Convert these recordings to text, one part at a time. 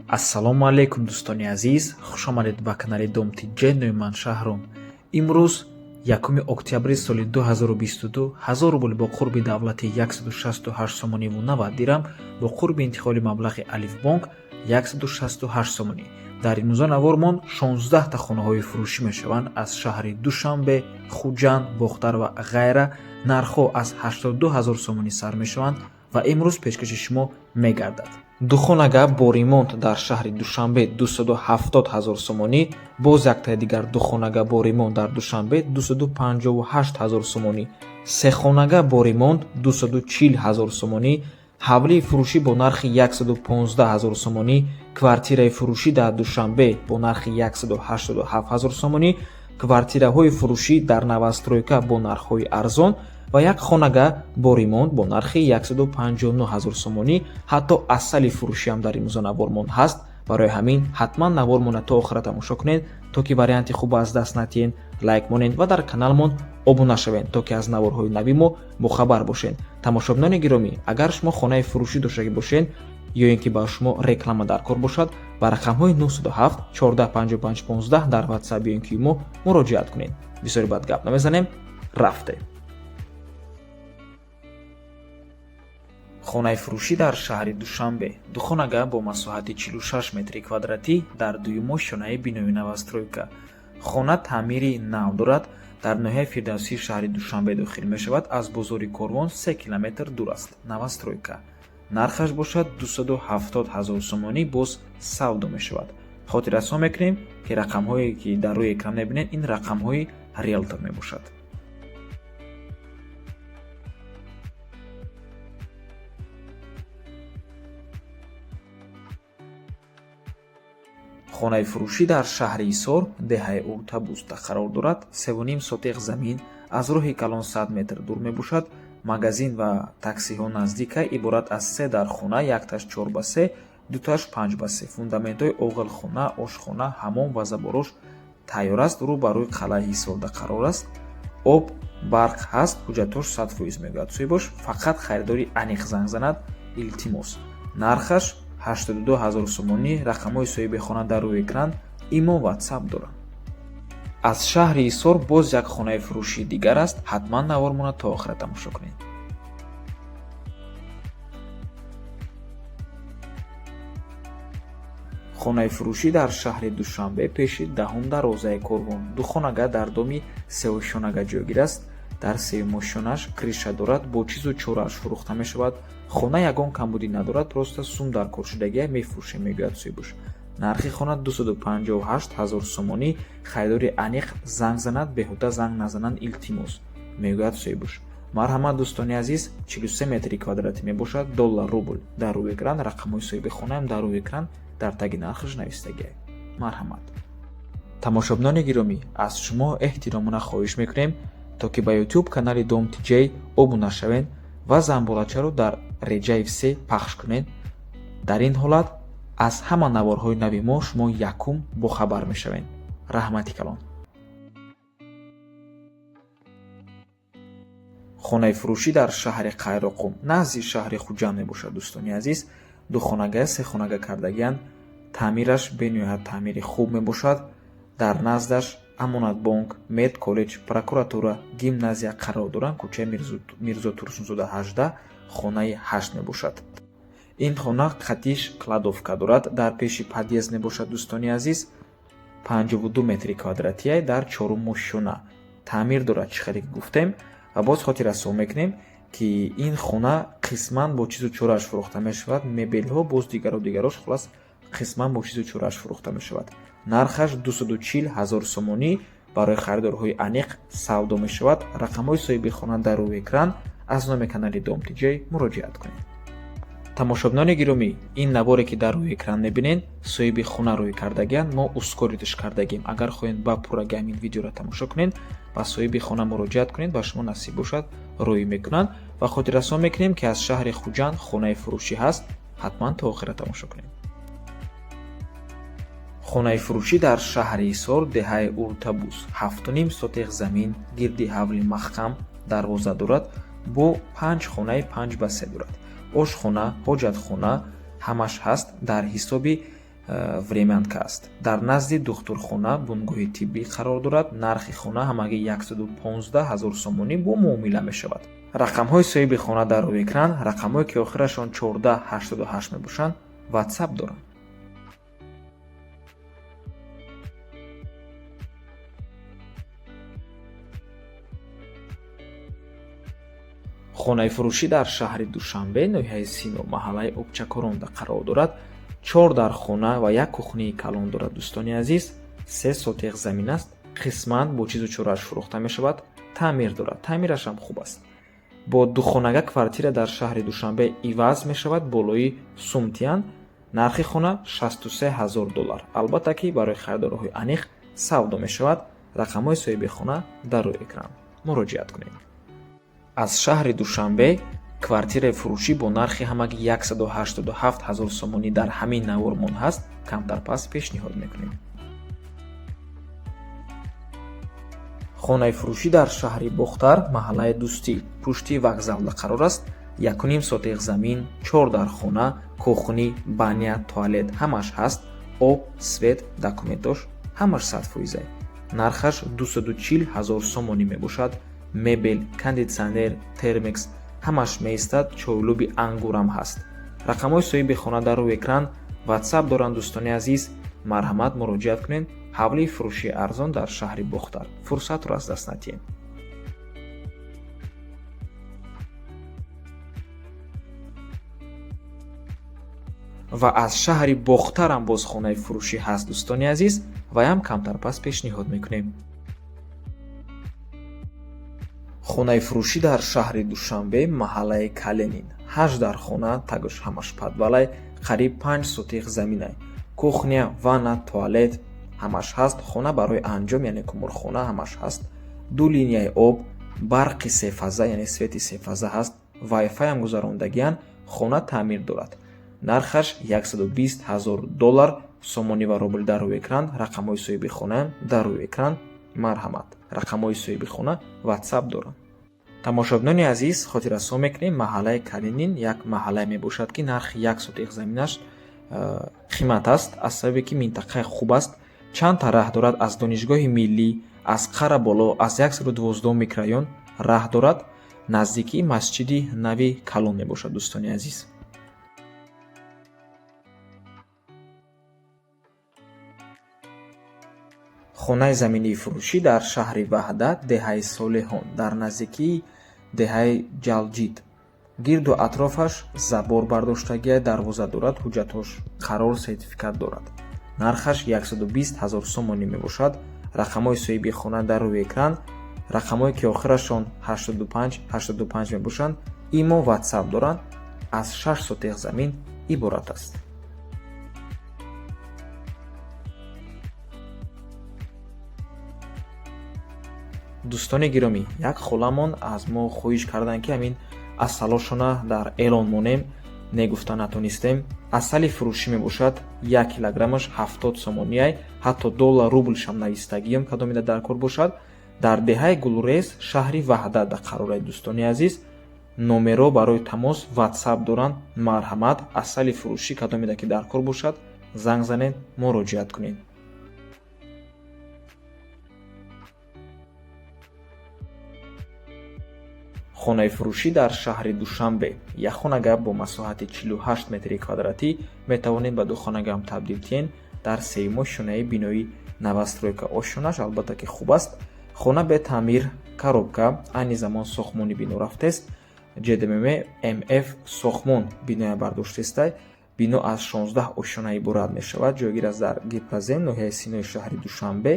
ассалому алайкум дӯстони азиз, хушомадед ба канали Дом Тиҷҷей. Номи ман Шаҳром. Имрӯз 1 октябри соли 2022 1000 рубл бо қурби давлати 168 сомонӣ ву 90 дирам бо қурби интиқоли маблағи Алифбонк 168 сомонӣ. дар ин рӯза навормон 16 та хонаҳои фурӯшӣ мешаванд аз шаҳри Душанбе, Хуҷанд, Бохтар ва ғайра. нархҳо аз 82 000 сомонӣ сар мешаванд ва имрӯз пешкаши шумо мегардад. духонага бо ремонт дар шаҳри Душанбе 270 000 сомонӣ, боз яктаи дигар духонага бо ремонт дар Душанбе 258 000 сомонӣ, сехонага бо ремонт 240 000 сомонӣ, ҳавлии фурӯшӣ бо нархи 115 000 сомонӣ, квартираи фурӯшӣ дар Душанбе бо нархи 187 000 сомонӣ, квартираҳои фурӯшӣ дар Новостройка бо нархҳои арзон ва як хонага бо ремонт бо нархи 159 000 сомонӣ. ҳатто асали фурӯшиам дар имрӯза навормон ҳаст. барои ҳамин ҳатман навормона то охира тамошо кунед, то ки варианти хуб аз даст натиҳен. лайк монед ва дар каналмон обуна шавед, то ки аз наворҳои нави мо бохабар бошед. тамошобинони гиромӣ, агар шумо хонаи фурӯшӣ доштагӣ бошед ё ин ки ба шумо реклама дар кор бошад, ба рақамҳои 907 145515 дар WhatsApp ё ин ки мо муроҷиат кунед. бисёри бад гап намезанем, рафтем. хонаи фурӯшӣ дар шаҳри Душанбе. духонага бо масоҳати 46 метри квадратӣ дар дуюмо шонаи бинои Новостройка. хона таъмири нав дорад. дар ноҳияи фирдавсии шаҳри Душанбе дохил мешавад. аз бозори Корвон 3 километр дур аст. Новостройка. нархаш бошад 270 000 сомонӣ, боз савдо мешавад. хотиррасон мекунем ки рақамҳое ки дар рӯи экран мебинед, ин рақамҳои риэлтор мебошад. хонаи фурӯшӣ дар шаҳри Ҳисор, деҳаи Уртабуста қарор дорад. 3.5 сотиқ замин аз роҳи калон 100 метр дур мебошад. магазин ва таксиҳо наздика. иборат аз 3 дар хона, якташ 4x3, дуташ 5x3. фундаментҳои оғилхона, ошхона, ҳаммом ва заборош тайёр аст. рӯ ба рӯи қалъаи Ҳисорда қарор аст. об, барқ ҳаст. ҳуҷҷатош 100% мегӯяд. соҳибош фақат харидори аниқ занг занад. илтимос. нархаш 82 000 сомонӣ. рақамҳои соҳиби хона дар рӯи экран. имо WhatsApp дорад. аз шаҳри Ҳисор боз як хонаи фурӯшии дигар аст. ҳатман навормона то охира тамошо кунед. хонаи фурӯшӣ дар шаҳри Душанбе пеши 10 дарозаи Корвон. духонага дар доми сеошонага ҷойгир аст. дар сеюмошонаш криша дорад. бо чизу чорааш фурӯхта мешавад. хона ягон камбудӣ надорад. просто сум дар коршудагия мефурӯшем, мегӯяд соҳибош. нархи хона 258 000 сомонӣ. харидори аниқ занг занад, беҳуда занг назананд, илтимос, мегӯяд соҳибош. марҳамат дӯстони азиз, 43 метри квадратӣ мебошад. $, рубл дар рӯи экран. рақамҳои соҳиби хонаам дар рӯи экран дар таги нархаш навистагиаст. марҳамат. тамошобинони гиромӣ, аз шумо эҳтиромона хоҳиш мекунем, то ки ба YouTube канали Дом Тиҷҷей обуна шавед ва замболачаро дар реҷаи все пахш кунед. дар ин ҳолат аз ҳама наворҳои нави мо шумо якум бохабар мешавед. раҳмати калон. хонаи фурӯшӣ дар шаҳри Қайроқум, назди шаҳри Хуҷанд мебошад. дӯстони азиз, духонага, сехонага кардагиянд. таъмираш бениҳоят таъмири хуб мебошад. дар наздаш Амонатбонк, Мед коллеҷ, прокуратура, гимназия қарор доранд. кӯчаи Мирзо Турсунзода 18, хонаи 8 мебошад. ин хона қатиш кладовка дорад. дар пеши подъезд мебошад. дӯстони азиз, 52 метри квадратия дар 4 шона. таъмир дорад, чӣ хеле гуфтем. ва боз хотиррасон мекунем ки ин хона қисман бо чизу чорааш фурӯхта мешавад. мебелҳо боз дигарош хулас қисман бо чизу чорааш фурӯхта мешавад. нархаш 240 000 сомонӣ. барои харидорҳои аниқ савдо мешавад. рақамҳои соҳиби хона дар рӯи экран. аз номи канали Дом Тиҷҷей муроҷиат кунед. тамошобинони гиромӣ, ин наворе ки дар рӯи экран мебинед, соҳиби хона рӯй кардагиянд. мо ускоридаш кардагем. агар хоҳед ба пурраги ҳамин видеоро тамошо кунед, ба соҳиби хона муроҷиат кунед. ба шумо насиб бошад, рӯй мекунанд. ва хотиррасон мекунем ки аз шаҳри Хуҷанд хонаи фурӯшӣ ҳаст. ҳатман то охира тамошо кунед. хонаи фурӯшӣ дар шаҳри Ҳисор, деҳаи Уртабус, 7.5 сотиқ замин, гирди ҳавли махкам дарвоза дорад. бо 5 хонаи 5x3 дорад. ошхона, ҳоҷатхона ҳамаш ҳаст. дар ҳисоби времянка аст. Дар назди духтурхона бунгоҳи тиббӣ қарор дорад. Нархи хона ҳамагӣ 115 000 сомонӣ бо муомила мешавад. рақамҳои соҳиби хона дар рӯи экран, рақамҳое ки охирашон 1488 мебошанд, WhatsApp доранд. хонаи фурӯшӣ дар шаҳри Душанбе, ноҳияи Сино, маҳаллаи Обчакоронда қарор дорад. 4 дар хона ва 1 кухнии калон дорад. Дӯстони азиз, 3 сотиқ замин аст. қисман бо чизу чорааш фурӯхта мешавад. таъмир дорад. таъмирашам хуб аст. бо духонага квартира дар шаҳри Душанбе иваз мешавад болои сумтиян. нархи хона $63000. албатта ки барои харидорҳои аниқ савдо мешавад. рақамҳои соҳиби хона дар рӯи экран. муроҷиат кунед. аз шаҳри Душанбе квартираи фурӯшӣ бо нархи ҳамагӣ 187 000 сомонӣ дар ҳамин навормон ҳаст. камтар пас пешниҳод мекунем. хонаи фурӯшӣ дар шаҳри Бохтар, маҳаллаи Дӯстӣ, пушти вокзалда қарор аст. 1,5 сотиқ замин, 4 дар хона, кухни, баня, туалет ҳамаш ҳаст. об, свет, документош ҳамаш 100%. нархаш 240 000 сомонӣ мебошад. мебел, кондитсионер, термекс ҳамаш меистад. чойлуби ангурам ҳаст. рақамҳои соҳиби хона дар рӯи экран. WhatsApp доранд. дӯстони азиз, марҳамат муроҷиат кунед. ҳавлии фурӯшии арзон дар шаҳри Бохтар. фурсатро аз даст надиҳед. ва аз шаҳри Бохтарам боз хонаи фурӯшӣ ҳаст. дӯстони азиз, ваям камтар пас пешниҳод мекунем. хонаи фурӯшӣ дар шаҳри Душанбе, маҳаллаи Каленин, 8 дар хона, тагош ҳамаш падвалай, қариб 5 сотиқ заминай. кухня, ванна, туалет ҳамаш ҳаст. хона барои анҷом, яъне кумурхона ҳамаш ҳаст. 2 линияи об, барқи сефаза, яъне свети сефаза ҳаст. вайфай ҳам гузарондагиян. хона таъмир дорад. нархаш $120,000 сомонӣ ва рубл дар рӯи экран. рақамҳои соҳиби хонаам дар рӯи экран. марҳамат. рақамҳои соҳиби хона WhatsApp доранд. тамошобинони азиз, хотиррасо мекунем, маҳаллаи Калинин як маҳаллае мебошад ки нархи 1 сотиқ заминаш қимат аст, аз сабабе ки минтақаи хуб аст. чанд та раҳ дорад. аз донишгоҳи миллӣ, аз қара боло, аз 112 микрорайон раҳ дорад. наздикии масҷиди нави Калон мебошад. дӯстони азиз, хонаи заминии фурӯшӣ дар шаҳри Ваҳдат, деҳаи Солеҳон, дар наздикии деҳаи Ҷалҷид. гирду атрофаш забор бардоштагия дарвоза дорад. ҳуҷҷатҳош қарор, сертификат дорад. нархаш 120,000 сомонӣ мебошад. рақамҳои соҳиби хона дар рӯи экран. рақамҳое ки охирашон 85 мебошанд. имо WhatsApp доранд. аз 6 сотиқ замин иборат аст. дӯстони гиромӣ, як холамон аз мо хоҳиш карданд ки ҳамин асалошона дар эълон монем, негуфта натонистем. асали фурӯшӣ мебошад. 1 килограммаш 70 сомонияй, ҳатто $, рублшам навистагиём кадомида дар кор бошад. дар деҳаи Гулрез, шаҳри Ваҳдат қарорай. дӯстони азиз, номеро барои тамос WhatsApp доранд. марҳамат. асали фурӯшӣ кадомида ки дар кор бошад, занг занед, муроҷиат кунед. хонаи фурӯшӣ дар шаҳри Душанбе, як хонага бо масоҳати 48 метри квадратӣ метавонед ба 2 хонагам табдил тиҳен. дар сеюмо шонаи бинои навастройка ошонаш албатта ки хуб аст. хона бе таъмир, коробка, айни замон сохмони бино рафтест. ҷдмм МФ сохмон биноя бардоштестай. бино аз 16 ошона иборат мешавад. ҷойгир аст дар Гиппазем, ноҳияи Синои шаҳри Душанбе.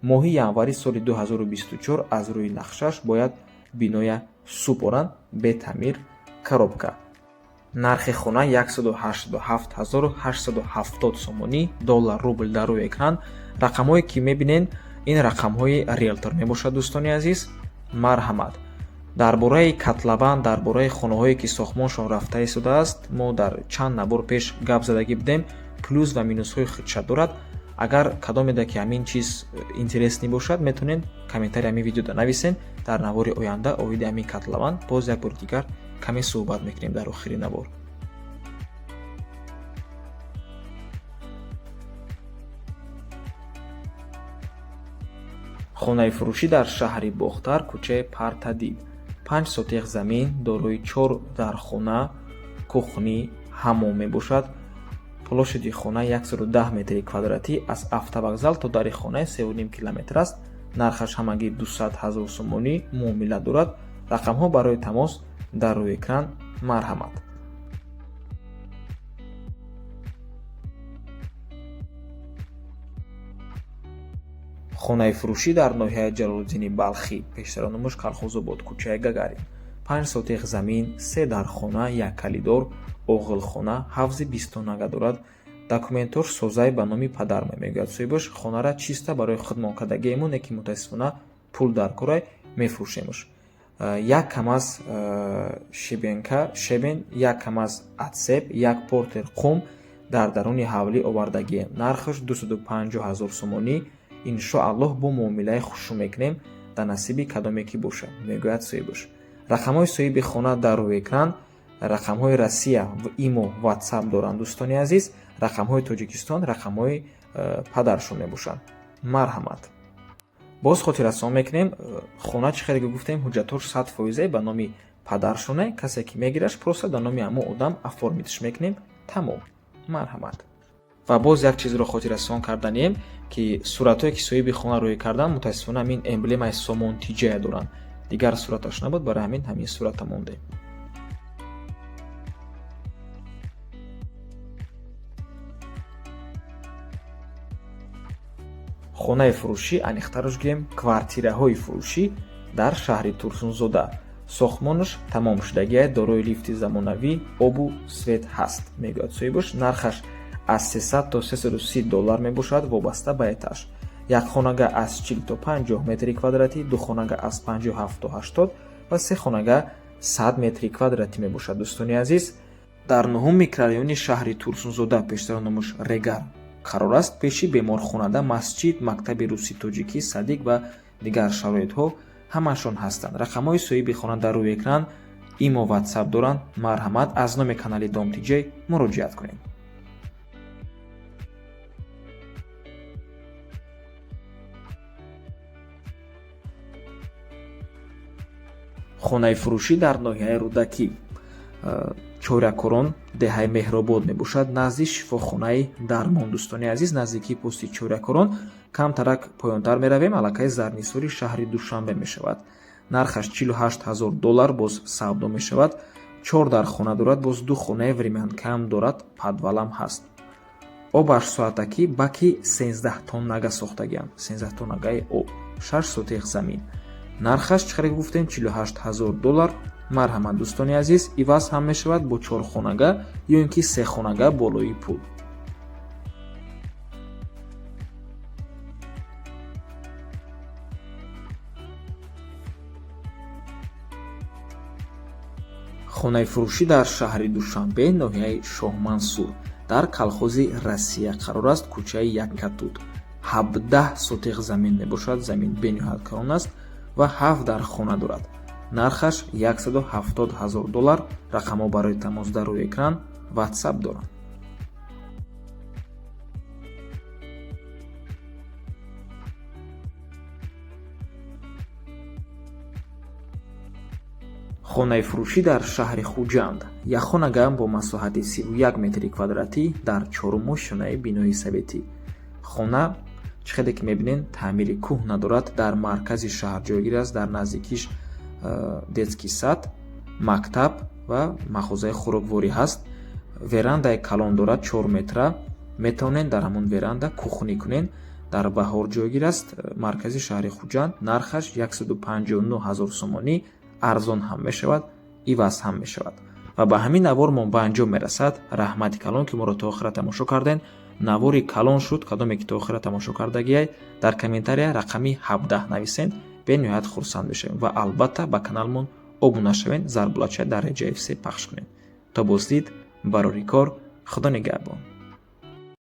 моҳи январи соли 2024 аз рӯи нақшаш бояд биноя супоранд. бе таъмир, коробка. нархи хона 187,870 сомонӣ, $, рубл дар рӯи экран. рақамҳое ки мебинед, ин рақамҳои риэлтор мебошад. дӯстони азиз, марҳамат. дар бораи котлован, дар бораи хонаҳое ки сохмоншон рафта истодааст, мо дар чанд набор пеш гап задагӣ будем. плюс ва минусҳои худша дорад. агар кадомеда ки ҳамин чиз интересни бошад, метавонед комментарии ҳамин видеода нависен. дар навори оянда оиди ҳамин котлован боз як бори дигар каме суҳбат мекунем дар охири навор. хонаи фурӯшӣ дар шаҳри бохтар, кӯчаи Партадид. 5 сотиқ замин дорои 4 дархона, кухни, ҳаммом мебошад. площади хона 110 метри квадратӣ. Аз автовокзал то дари хонаи 3,5 километр аст. нархаш ҳамагӣ 200 000 сомонӣ муомила дорад. рақамҳо барои тамос дар рӯи экран. марҳамат. хонаи фурӯшӣ дар ноҳияи Ҷалолиддини Балхӣ, пештаронумуш Калхозобод, кӯчаи Гагарин. 5 сотиқ замин, 3 дархона, 1 калидор, оғилхона, ҳавзи 20 тонага дорад. документош созай ба номи падарме, мегӯяд соҳибаш хонара чиста барои хидмоткардагиемоне ки мутаассифона пул дар корай мефурӯшемуш. як кам аз шебен, як кам аз атсеб, як портер қум дар даруни ҳавлӣ овардагием. нархаш 250 000 сомонӣ. иншоаллоҳ бо муомилаи хушрӯ мекунем дар насиби кадоме ки бошад, мегӯяд соҳибаш. рақамҳои соҳиби хона дар рӯи экран. рақамҳои Россия, имо, WhatsApp доранд дӯстони азиз. рақамҳои Тоҷикистон, рақамҳои падаршон мебошанд. марҳамат. боз хотиррасон мекунем, хона чӣ хеле гуфтем ҳуҷҷатош 100% ба номи падаршоне. касе ки мегираш просто дар номи ҳамон одам оформитш мекунем. тамом. марҳамат. ва боз як чизро хотиррасон карданем ки суратҳое ки соҳиби хона рӯй кардан мутаассифона ҳамин эмблемаи Somon Tijaya доранд. дигар сураташ набуд, барои ҳамин сурата мондем. хонаи фурӯшӣ, аниқтараш гӯем квартираҳои фурӯшӣ дар шаҳри Турсунзода. сохтмонаш тамом шудагиай, дорои лифти замонавӣ, обу свет ҳаст, мегӯяд соҳибаш. нархаш аз 300 то 330 доллар мебошад, вобаста ба этаж. як хонага аз 40 то 50 метри квадратӣ, ду хонага аз 57 то 80 ва се хонага 100 метри квадратӣ мебошад. дӯстони азиз, дар 9 микрорайони шаҳри Турсунзода, пештаронумуш Регар қарор аст. пеши беморхонада, масҷид, мактаби русӣ тоҷикӣ, садик ва дигар шароитҳо ҳамашон ҳастанд. рақамҳои соҳиби хона дар рӯи экран. имо, WhatsApp доранд. марҳамат. аз номи канали Dom TJ муроҷиат кунед. хонаи фурӯшӣ дар ноҳияи Рӯдакӣ, Чорякорон, деҳаи Меҳробод мебошад, назди шифохонаи дармон. дӯстони азиз, наздикии пости Чорякорон камтарак поёнтар меравем, аллакай зарнисори шаҳри Душанбе мешавад. нархаш 48 000 доллар боз савдо мешавад. 4 дархона дорад, боз 2 хонаи времянкам дорад, падвалам ҳаст. обаш соатакӣ баки 13 тоннага сохтагиам, 13 тоннагаи об, 6 сотиқ замин. нархаш чӣ хеле гуфтем 48 000 доллар. марҳамат дӯстони азиз, иваз ҳам мешавад бо 4 хонага ё ин ки 3 хонага болои пул. хонаи фурӯшӣ дар шаҳри Душанбе, ноҳияи Шоҳмансур, дар калхози Россия қарор аст. кӯчаи Яккатут. 17 сотиқ замин мебошад. замин бениҳоят калон аст ва 7 дархона дорад. нархаш 170 000 доллар. рақамҳо барои тамос дар рӯи экран. WhatsApp доранд. хонаи фурӯшӣ дар шаҳри Хуҷанд. як хонага бо масоҳати 31 метри квадратӣ дар чорумошинаи бинои советӣ. хона чӣ хеле ки мебинен таъмири кӯҳна дорад. дар маркази шаҳр ҷойгир аст. дар наздикиш детский сад, мактаб ва махозаи хӯрокворӣ ҳаст. верандаи калон дорад 4 метра. метавонен дар ҳамон веранда кухнӣ кунен. дар баҳор ҷойгир аст. маркази шаҳри Хуҷанд. нархаш 159 000 сомонӣ. арзон ҳам мешавад, иваз ҳам мешавад. ва ба ҳамин навор мо ба анҷом мерасад. раҳмати калон ки моро то охира тамошо карден. навори калон шуд, кадоме ки то охира тамошо кардагиай, дар комментария рақами 17 нависен. бениҳоят хурсанд мешавем ва албатта ба каналмон обуна шавен, зарбулача дар реҷаи все пахш кунем. то боздид, барори кор, худо нигаҳбон.